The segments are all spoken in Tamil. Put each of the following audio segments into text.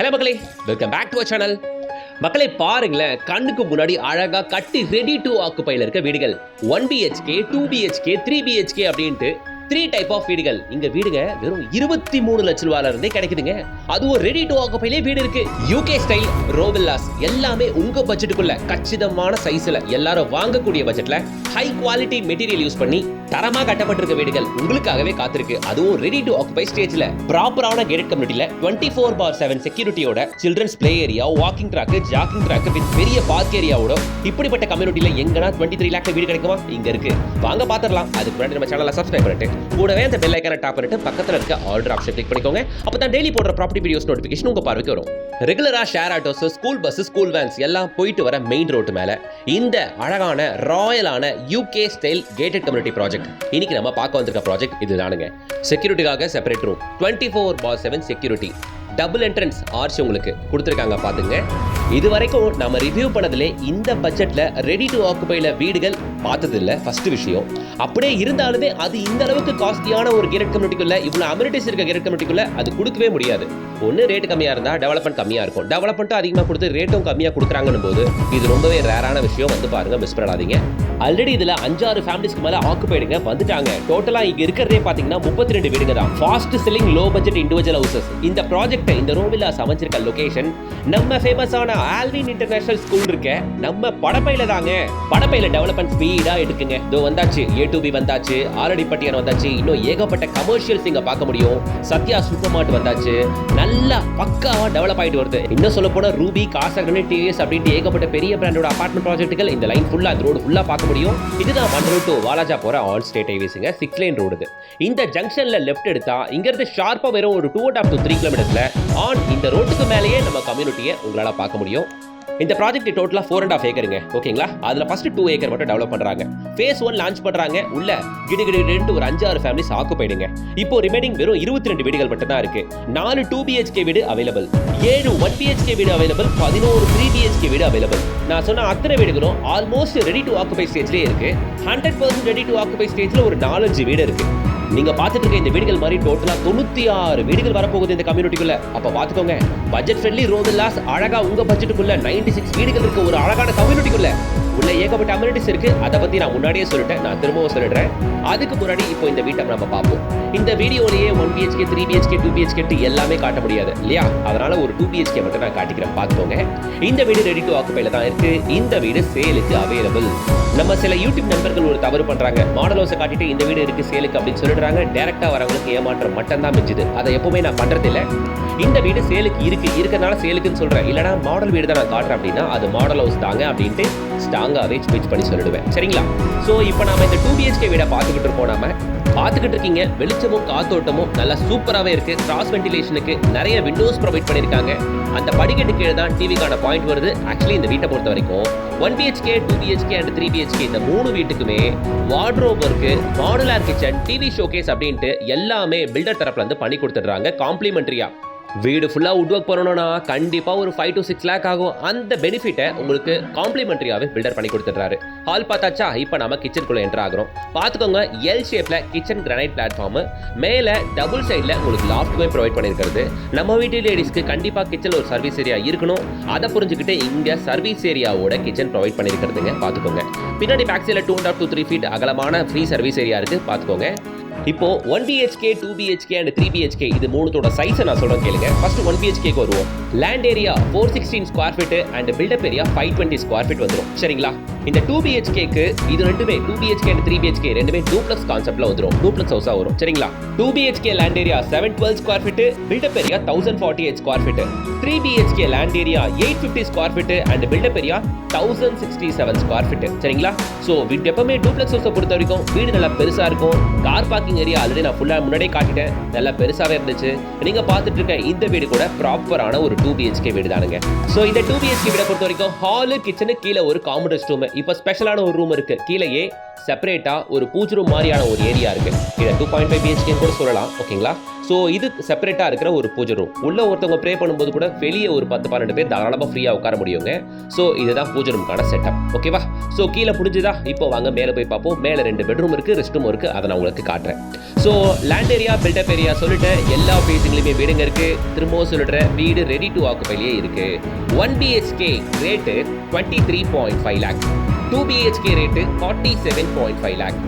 ஹலோ மக்களே, welcome back to our channel. மக்களை பாருங்களேன், கண்ணுக்கு முன்னாடி அழகா கட்டி ரெடி டு ஆக்குபைல இருக்க வீடுகள் 1BHK 2BHK 3BHK அப்படின்ட்டு 3 டைப் ஆஃப் வீடுகள். இங்க வீடுங்க வெறும் 23 லட்சம் ரூபாயில இருந்தே கிடைக்குதுங்க. அதுவும் ரெடி டு ஆக்குபைலே வீடு இருக்கு. யூகே ஸ்டைல் ரோ வில்லாஸ் எல்லாமே உங்க பட்ஜெட்டுக்குள்ள கச்சிதமான சைஸ்ல எல்லாரும் வாங்கக்கூடிய பட்ஜெட்ல ஹை குவாலிட்டி மெட்டீரியல் யூஸ் பண்ணி தரமா கட்டப்பட்டிருக்க வீடுகள் உங்களுக்காகவே காத்திருக்கு. அதுவும் ரெடி டு ஆக்குபை ஸ்டேஜ்ல ப்ராப்பரான கேட்டட் கம்யூனிட்டில 24/7 செக்யூரிட்டியோட, children's play area, walking track, jogging track with பெரிய பார்க் ஏரியாவோட இப்படிப்பட்ட கம்யூனிட்டில எங்கனா 23 லாக்ல வீடு கிடைக்குமா? இங்க இருக்கு, வாங்க பாத்துறலாம். அதுக்கு முன்னாடி நம்ம சேனலை சப்ஸ்கிரைப் பண்ணிட்டு கூடவே அந்த பெல் ஐகானை டாப் பண்ணிட்டு பக்கத்துல இருக்க ஆர்டர் ஆப்ஷன் கிளிக் பண்ணிக்கோங்க. அப்பதான் டெய்லி போடுற ப்ராப்பர்ட்டி வீடியோஸ் நோட்டிபிகேஷன் உங்க பார்வைக்கு வரும். ரெகுலரா share autos, school bus, school vans எல்லாம் போயிட்டு வர மெயின் ரோட்டு மேல இந்த அழகான ராயலான UK style gated community project. இன்னைக்கு நம்ம பார்க்க வந்திருக்க ப்ராஜெக்ட் இதுதானுங்க. செக்யூரிட்டிக்காக separate room, 24/7 security, double entrance arch உங்களுக்கு கொடுத்துருக்காங்க. பாத்துங்க, இது வரைக்கும் நம்ம ரிவ்யூ பண்ணதுல இந்த பட்ஜெட்ல ரெடி டு ஆக்குபைல வீடுகள் பார்த்தது இல்ல. ஃபர்ஸ்ட் விஷயம், அப்படியே இருந்தாலுமே அது இந்த அளவுக்கு காஸ்ட்லியான ஒரு கேட்டட் கம்யூனிட்டிக்குள்ள இவ்வளவு அமெனிட்டிஸ் இருக்க கேட்டட் கம்யூனிட்டிக்குள்ள அது கொடுக்கவே முடியாது. ஒன்னு ரேட் கம்மியா இருந்தா டெவலப்மெண்ட் கம்மியா இருக்கும், டெவலப்மெண்ட்டும் அதிகமாக கொடுத்து ரேட்டும் கம்மியா கொடுக்குறாங்கன்னு போது இது ரொம்பவே ரேரான விஷயம். வந்து பாருங்க, மிஸ் பண்ணாதீங்க. ஆல்ரெடி இதுல 5-6 ஃபேமிலிஸ்க்கு மேல ஆக்குபைடுங்க வந்துட்டாங்க. டோட்டலா இங்க இருக்கிறதே பாத்தீங்கன்னா 32 வீடுங்க தான். Fast selling low budget individual houses. இந்த ப்ராஜெக்ட், இந்த ரோ வில்லாஸ் அமைஞ்சிருக்க லொகேஷன் நம்ம ஃபேமஸான ஆல்வின் இன்டர்நேஷனல் ஸ்கூல் இருக்க நம்ம படப்பையில தாங்க. படப்பையில டெவலப்மெண்ட் ஸ்பீடா எடுக்குங்க. இதோ வந்தாச்சு, A2B வந்தாச்சு, ஆரடிப்பட்டியான் வந்தாச்சு, இன்னும் ஏகப்பட்ட கமர்ஷியல்ஸ் இங்க பார்க்க முடியும். சத்யா சூப்பர் மார்ட் வந்தாச்சு, நல்லா பக்காவா டெவலப் ஆயிட்டு வருது. இன்னும் சொல்ல போனா ரூபி, காசகனி, டிஎஸ் அப்படின்ட்டு ஏகப்பட்ட பெரிய பிராண்டோட அபார்ட்மெண்ட் ப்ராஜெக்ட்டுகள் இந்த லைன் ஃபுல்லா, இந்த ரோடு ஃபுல்லா பார்க்க முடியும். இதுதான் மண்டல் டு வாலாஜா போற ஆன் ஸ்டேட் ஹைவேஸ்ங்க, 6 லைன் ரோடு. இந்த ஜங்ஷன்ல லெஃப்ட் எடுத்தா இங்க இருந்து ஷார்ப்பா வெறும் ஒரு 2.5 to 3 கிலோமீட்டர்ஸ்ல ஆன் இந்த ரோட்டுக்கு மேலேயே நம்ம கம்யூனிட்டியை உங்களால பார்க்க முடியும். இந்த ப்ராஜெக்ட் டோட்டலா 4.5 ஏக்கருங்க. ஓகேங்களா? அதுல ஃபர்ஸ்ட் 2 ஏக்கர் மட்டும் டெவலப் பண்றாங்க. ஃபேஸ் 1 லான்ச் பண்றாங்க. உள்ள கிடுகிடுன்னு ஒரு 5-6 ஃபேமிலிஸ் ஆக்குபைடுங்க. இப்போ ரிமைனிங் வெறும் 22 வீடுகள் மட்டும் தான் இருக்கு. 4 2BHK வீடு அவைலபிள், 7 1BHK வீடு அவைலபிள், 11 3BHK வீடு அவைலபிள். நான் சொன்ன அத்தனை வீடுகளும் ஆல்மோஸ்ட் ரெடி டு ஆக்குபை ஸ்டேஜ்லயே இருக்கு. 100% ரெடி டு ஆக்குபை ஸ்டேஜ்ல ஒரு 4-5 வீடு இருக்கு. நீங்க பாத்துட்டு இருக்க இந்த வீடுகள் மாதிரி டோட்டலா 96 வீடுகள் வரப்போகுது இந்த கம்யூனிட்டிக்குள்ள. அப்ப பாத்துக்கோங்க, பட்ஜெட் ஃப்ரெண்ட்லி ரோ வில்லாஸ் அழகா உங்க பட்ஜெட்டுக்குள்ள 96 வீடுகள் இருக்க ஒரு அழகான கம்யூனிட்டிக்குள்ள உள்ள ஏகப்பட்ட அமெனிட்டிஸ் இருக்கு. அதை பத்தி நான் முன்னாடியே சொல்லிட்டேன், நான் திரும்பவும் சொல்லிடுறேன். அதுக்கு முன்னாடி இப்போ இந்த வீட்டை நம்ம பார்ப்போம். இந்த வீடியோலயே 1BHK 3BHK 2BHK எல்லாமே காட்ட முடியாது இல்லையா? அதனால ஒரு 2BHK மட்டும் நான் காட்டிக்கிறேன், பார்த்துக்கோங்க. இந்த வீடு ரெடி டு ஆக்குபைல தான் இருக்கு. இந்த வீடு சேலுக்கு அவைலபிள். நம்ம சில யூடியூப் நண்பர்கள் ஒரு தவறு பண்றாங்க. மாடல் ஹவுஸை காட்டிட்டு இந்த வீடு இருக்கு சேலுக்கு அப்படின்னு சொல்லிடுறாங்க. டைரக்டா வரவங்களுக்கு ஏமாற்றம் மட்டும் தான் மிஞ்சுது. அதை எப்பவுமே நான் பண்றது இல்லை. இந்த வீடு சேலுக்கு இருக்கனால சேலுக்குன்னு சொல்றேன். இல்லனா மாடல் வீடு தான் நான் காட்டுறேன் அப்படின்னா அது மாடல் ஹவுஸ் தாங்க அப்படின்ட்டு ஸ்ட்ராங்காவே ஸ்விட்ச் பண்ணி சொல்லிடுவேன். சரிங்களா? ஸோ இப்போ நாம இந்த 2BHK வீடை பார்த்துக்கிட்டு இருக்கோம். நாம பார்த்துக்கிட்டு இருக்கீங்க. வெளிச்சமும் காத்தோட்டமும் நல்லா சூப்பராகவே இருக்கு. கிராஸ் வென்டிலேஷனுக்கு நிறைய விண்டோஸ் ப்ரொவைட் பண்ணியிருக்காங்க. அந்த படிக்கட்டு கீழே தான் டிவிக்கான பாயிண்ட் வருது. ஆக்சுவலி இந்த வீட்டை பொறுத்த வரைக்கும் 1BHK 2BHK அண்ட் 3BHK இந்த 3 வீட்டுக்குமே wardrobe work, modular kitchen, TV showcase அப்படின்ட்டு எல்லாமே பில்டர் தரப்புல இருந்து பண்ணி கொடுத்துடுறாங்க காம்ப்ளிமெண்டரியா. வீடு ஃபுல்லாக உட் ஒர்க் பண்ணணும்னா கண்டிப்பாக ஒரு 5 to 6 லேக் ஆகும். அந்த பெனிஃபிட்டை உங்களுக்கு காம்ப்ளிமெண்டரியாகவே பில்டர் பண்ணி கொடுத்துட்றாரு. ஹால் பார்த்தாச்சா? இப்போ நம்ம கிச்சனுக்குள்ளே என்டர் ஆகிறோம். பார்த்துக்கோங்க, எல் ஷேப்பில் கிச்சன் கிரானைட் பிளாட்ஃபார்மு, மேலே டபுள் சைடில் உங்களுக்கு லாஃப்ட்டுமே ப்ரொவைட் பண்ணியிருக்கிறது. நம்ம வீட்டு லேடிஸ்க்கு கண்டிப்பாக கிச்சனில் ஒரு சர்வீஸ் ஏரியா இருக்கணும். அதை புரிஞ்சுக்கிட்டு இங்கே சர்வீஸ் ஏரியாவோட கிச்சன் ப்ரொவைட் பண்ணியிருக்கிறதுங்க. பார்த்துக்கோங்க, பின்னாடி பேக் சைடில் 2.5 to 3 feet அகலமான ஃப்ரீ சர்வீஸ் ஏரியா இருக்குது. பார்த்துக்கோங்க. இப்போ 1BHK 2BHK அண்ட் 3BHK இது மூணுத்தோட சைஸை நான் சொல்றேன் கேளுங்க. ஃபர்ஸ்ட் 1BHKக்கு வருவோம். Land area 416 square feet and built up area 520 square feet வந்துடும். சரிங்களா? இந்த 2BHKக்கு இது ரெண்டுமே 2BHK அண்ட் 3BHK ரெண்டுமே டூப்ளெக்ஸ் கான்செப்ட்ல வந்துடும். டூப்ளெக்ஸ் ஹவுஸா வரும். சரிங்களா? 2BHK land area 712 square feet, built up area 1048 square feet. 3BHK land area 850 square feet and built up area 1067 square feet. சரிங்களா? ஸோ வீடு எப்பவுமே டூப்ளெக்ஸ் ஹவுஸை பொறுத்த வரைக்கும் வீடு நல்லா பெருசா இருக்கும். கார் பார்க்கிங் ஏரியா ஆல்ரெடி நான் ஃபுல்லா முன்னாடியே காட்டிட்டேன், நல்லா பெருசாவே இருந்துச்சு. நீங்க பார்த்துட்டு இருக்க இந்த வீடு கூட ப்ராப்பரான ஒரு 2BHK வீடு தானுங்க. ஸோ இந்த 2BHK வீடை பொறுத்த வரைக்கும் ஹாலு, கிச்சனு, கீழே ஒரு காமன் ரெஸ்ட் ரூம், இப்போ ஸ்பெஷலான ஒரு ரூம் இருக்கு. கீழேயே செப்பரேட்டா ஒரு பூஜ் ரூம் மாதிரியான ஒரு ஏரியா இருக்கு. இதை 2.5 BHK கூட சொல்லலாம். ஓகேங்களா? ஸோ ஸோ இது செப்பரேட்டாக இருக்கிற ஒரு பூஜை ரூம். உள்ள ஒருத்தவங்க ப்ரே பண்ணும்போது கூட வெளியே ஒரு 10-12 பேர் தாராளமாக ஃப்ரீயாக உட்கார முடியுங்க. ஸோ இதுதான் பூஜை ரூமுக்கான செட்டப். ஓகேவா? ஸோ கீழே புரிஞ்சுதா? இப்போ வாங்க மேலே போய் பார்ப்போம். மேலே 2 பெட்ரூம் இருக்குது, ரெஸ்ட் ரூம் இருக்குது. அதை நான் உங்களுக்கு காட்டுறேன். So land area, build up area சொல்லிட்டு எல்லா ஃபேஸிங்லையுமே வீடுங்க இருக்குது. திரும்பவும் சொல்லிடுறேன், வீடு ரெடி டு ஆக்குபைலேயே இருக்குது. 1 BHK rate 23.5 lakh, 2 BHK rate 47.5 lakh,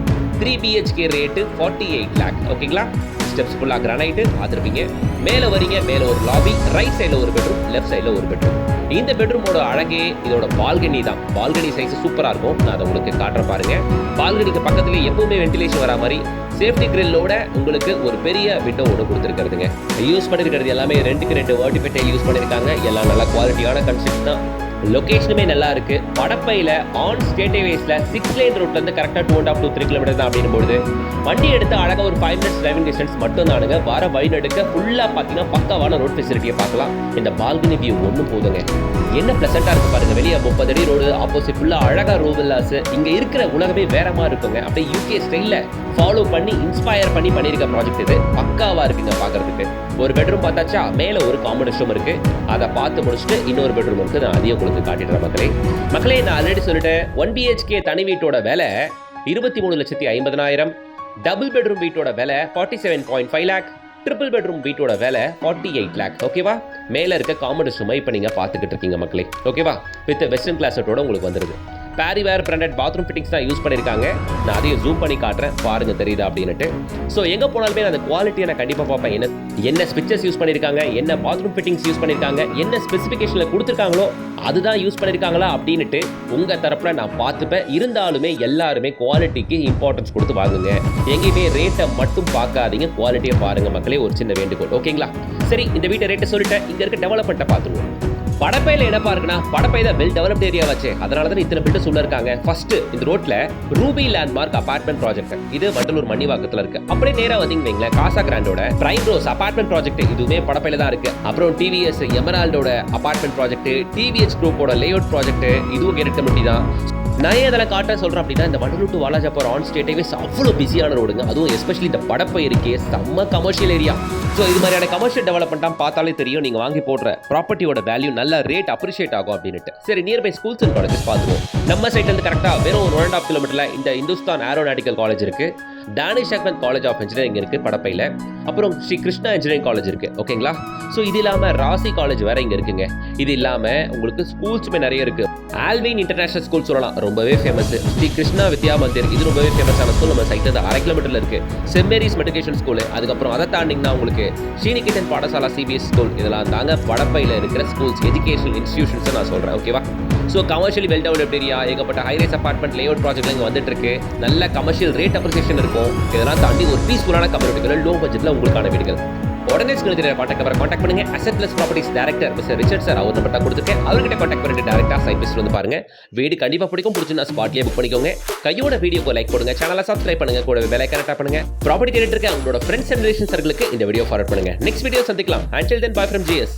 3 BHK rate 48 lakh. ஓகேங்களா? ஸ்டெப்ஸ் ஃபுல்லாக கிரானைட்டு பார்த்துருப்பீங்க. மேலே வரீங்க, மேலே ஒரு லாபி, ரைட் சைடில் ஒரு பெட்ரூம், லெஃப்ட் சைடில் ஒரு பெட்ரூம். இந்த பெட்ரூமோட அழகே இதோட பால்கனி தான். பால்கனி சைஸ் சூப்பராக இருக்கும். நான் அதை உங்களுக்கு காட்டுற பாருங்க. பால்கனிக்கு பக்கத்துலேயே எப்பவுமே வென்டிலேஷன் வரா மாதிரி சேஃப்டி கிரில்லோட உங்களுக்கு ஒரு பெரிய விண்டோ ஒன்று கொடுத்துருக்கிறதுங்க. யூஸ் பண்ணியிருக்கிறது எல்லாமே 2x2 வெர்டிஃபை டைல் யூஸ் பண்ணியிருக்காங்க. எல்லாம் நல்ல குவாலிட்டியான கன்செப்ட் தான். லொகேஷனுமே நல்லா இருக்கு. படப்பையில் ஆன் ஸ்டேட் ஹைவேஸ்ல 6 லேன் ரோட்ல இருந்து கரெக்டாக 2.5 to 3 கிலோமீட்டர் தான் அப்படின்போது வண்டி எடுத்து அழகாக ஒரு 5 minutes டிரைவிங் டிஸ்டன்ஸ் மட்டும் தானுங்க. வர வழி நடுக்க ஃபுல்லாக பார்த்தீங்கன்னா பக்காவான ரோட் ஃபெசிலிட்டியை பார்க்கலாம். இந்த பால்கனி வியூ ஒன்றும் போதுங்க. என்ன பிளசண்டாக இருக்கு பாருங்க. வெளியே 30 அடி ரோடு, ஆப்போசிட் ஃபுல்லாக அழகாக ரோவில்லாஸ். இங்கே இருக்கிற உலகமே வேற மாதிரி இருக்குங்க. அப்படியே யூகே ஸ்டைலில் ஃபாலோ பண்ணி இன்ஸ்பயர் பண்ணியிருக்க ப்ராஜெக்ட் இது. பக்காவாக இருக்குங்க பார்க்கறதுக்கு. ஒரு பெட்ரூம் பார்த்தாச்சா, மேலே ஒரு காமன் ரெஸ்ட் ரூம் இருக்கு. அதை பார்த்து முடிச்சுட்டு இன்னொரு பெட்ரூம் இருக்கு. நான் அதையும் உங்களுக்கு காட்டிடுறேன் மக்களே. நான் ஆல்ரெடி சொல்லிட்டேன், 1 BHK தனி வீட்டோட விலை 23,50,000, டபுள் பெட்ரூம் வீட்டோட விலை 47.5 லேக், ட்ரிபிள் பெட்ரூம் வீட்டோட விலை 48 லேக். ஓகேவா? மேலே இருக்க காமன் ரெஸ்ட் ரூமை இப்போ நீங்கள் பார்த்துக்கிட்டு இருக்கீங்க மக்களே. ஓகேவா? வித் வெஸ்டர்ன் கிளாஸட்டோட உங்களுக்கு வந்துருது. பேரிவேர் பிராண்டட் பாத்ரூம் ஃபிட்டிங்ஸ் தான் யூஸ் பண்ணியிருக்காங்க. நான் அதையும் ஜூம் பண்ணி காட்டுறேன், பாருங்க தெரியுதா அப்படின்ட்டு. ஸோ எங்கே போனாலுமே அந்த குவாலிட்டியை நான் கண்டிப்பாக பார்ப்பேன். என்ன ஸ்விட்சஸ் யூஸ் பண்ணியிருக்காங்க, என்ன பாத்ரூம் ஃபிட்டிங்ஸ் யூஸ் பண்ணியிருக்காங்க, என்ன ஸ்பெசிஃபிகேஷனில் கொடுத்துருக்காங்களோ அதுதான் யூஸ் பண்ணியிருக்காங்களா அப்படின்ட்டு உங்கள் தரப்பில் நான் பார்த்துப்பேன். இருந்தாலுமே எல்லாருமே குவாலிட்டிக்கு இம்பார்ட்டன்ஸ் கொடுத்து வாங்குங்க. எங்கேயுமே ரேட்டை மட்டும் பார்க்காதீங்க, குவாலிட்டியை பாருங்க மக்களே. ஒரு சின்ன வேண்டுகோள். ஓகேங்களா? சரி, இந்த வீட்டை ரேட்டை சொல்லிட்டேன். இங்கே இருக்க டெவலப்மெண்ட்டை பார்த்துருவோம். படப்பையில் என்ன பாருங்கன்னா, படப்பை தான் வெல் டெவலப்ட் ஏரியா வச்சு, அதனால தான் இத்தனை பில்டர்ஸ் உள்ள இருக்காங்க. ஃபர்ஸ்ட் இந்த ரோட்ல ரூபி லேண்ட்மார்க் அபார்ட்மெண்ட் ப்ராஜெக்ட், இது வண்டலூர் மணிவாக்கத்தில் இருக்கு. அப்படியே நேரா வந்தீங்க வைங்களேன், காசா கிராண்டோட பிரைம் ரோஸ் அபார்ட்மெண்ட் ப்ராஜெக்ட், இதுவுமே படப்பையில தான் இருக்கு. அப்புறம் டிவிஎஸ் எமரால்டோட அபார்ட்மெண்ட் ப்ராஜெக்ட், டிவிஎஸ் குரூப்போட லேஅவுட் ப்ராஜெக்ட், இதுவும் கேரக்டர் தான். நான் இதெல்லாம் காட்ட சொல்கிறேன் அப்படின்னா, இந்த வண்டலூர் டு வாலாஜா போகிற ஆன் ஸ்டேட் ஹைவேஸ் அவ்வளோ பிஸியான ரோடுங்க. அதுவும் எஸ்பெஷலி இந்த படப்பை இருக்கே செம்ம கமர்ஷியல் ஏரியா. ஸோ இது மாதிரியான கமர்ஷியல் டெவலப்மெண்ட்டாக பார்த்தாலே தெரியும், நீங்கள் வாங்கி போடுற ப்ராப்பர்ட்டியோட வேல்யூ நல்ல ரேட் அப்ரிஷியேட் ஆகும் அப்படின்ட்டு. சரி, நியர்பை ஸ்கூல்ஸ் அண்ட் காலேஜஸ் பார்த்துருவோம். நம்ம சைட்லேருந்து கரெக்டாக வெறும் 1.5 கிலோமீட்டரில் இந்த இந்துஸ்தான் ஏரோநாட்டிக்கல் காலேஜ் இருக்குது. Danish Ahmad college of engineering இருக்குது படப்பையில். அப்புறம் ஸ்ரீ கிருஷ்ணா இன்ஜினியரிங் காலேஜ் இருக்குது. ஓகேங்களா? ஸோ இது இல்லாமல் ராசி காலேஜ் வேறு இங்கே இருக்குங்க. இது இல்லாமல் உங்களுக்கு ஸ்கூல்ஸுமே நிறைய இருக்குது. ஆல்வின் இன்டர்நேஷனல் ஸ்கூல் சொல்லலாம், ரொம்பவே ஃபேமஸ். ஸ்ரீ கிருஷ்ணா வித்யா மந்திர், இது ரொம்பவே ஃபேமஸான ஸ்கூல். நம்ம சைட்ல 1/2 கிலோமீட்டரில் இருக்குது. Saint Mary's matriculation school. அதுக்கப்புறம் அதை தாண்டிங்கன்னா உங்களுக்கு ஸ்ரீநிகேதன் பாடசாலா CBSE ஸ்கூல். இதெல்லாம் தாங்க படப்பையில் இருக்கிற ஸ்கூல்ஸ், எஜுகேஷனல் இன்ஸ்டிடியூஷன்ஸ் நான் சொல்கிறேன். ஓகேவா? So commercially well developed area, ஏகப்பட்ட ஹைரைஸ் அபார்ட்மெண்ட் லேஅவுட் ப்ராஜெக்ட்ல இங்கே வந்துட்டு இருக்கு. நல்ல கமர்ஷியல் ரேட் அப்ரிசியேஷன் இருக்கும். இதெல்லாம் தாண்டி ஒரு பீஸ்ஃபுல்லான கம்யூனிட்டிகள், லோ பட்ஜெட்டில் உங்களுக்கான வீடுகள். உடனே கான்டாக்ட் பண்ணுங்க. Asset plus properties director mister Richard sir, அவர் நம்பர் தான் கொடுத்துருக்கேன். அவர்கிட்ட கான்டாக்ட் பண்ணிட்டு டேரக்டா சைட் விசிட் வந்து பாருங்க. வீடு கண்டிப்பா பிடிக்கும். பிடிச்சுன்னா ஸ்பாட்லேயே புக் பண்ணிக்கோங்க. கையோட வீடியோக்கு லைக் போடுங்க, சேனலை சப்ஸ்கிரைப் பண்ணுங்க, கூட பெல் ஐகானை டேப் பண்ணுங்க. ப்ராப்பர்ட்டி தேடிட்டு இருக்க உங்களோட ஃப்ரெண்ட்ஸ் அண்ட் ரிலேஷன் சர்க்கிளுக்கு இந்த வீடியோ ஃபார்வர்ட் பண்ணுங்க. நெக்ஸ்ட் வீடியோ சந்திக்கலாம். Until then, bye from GS.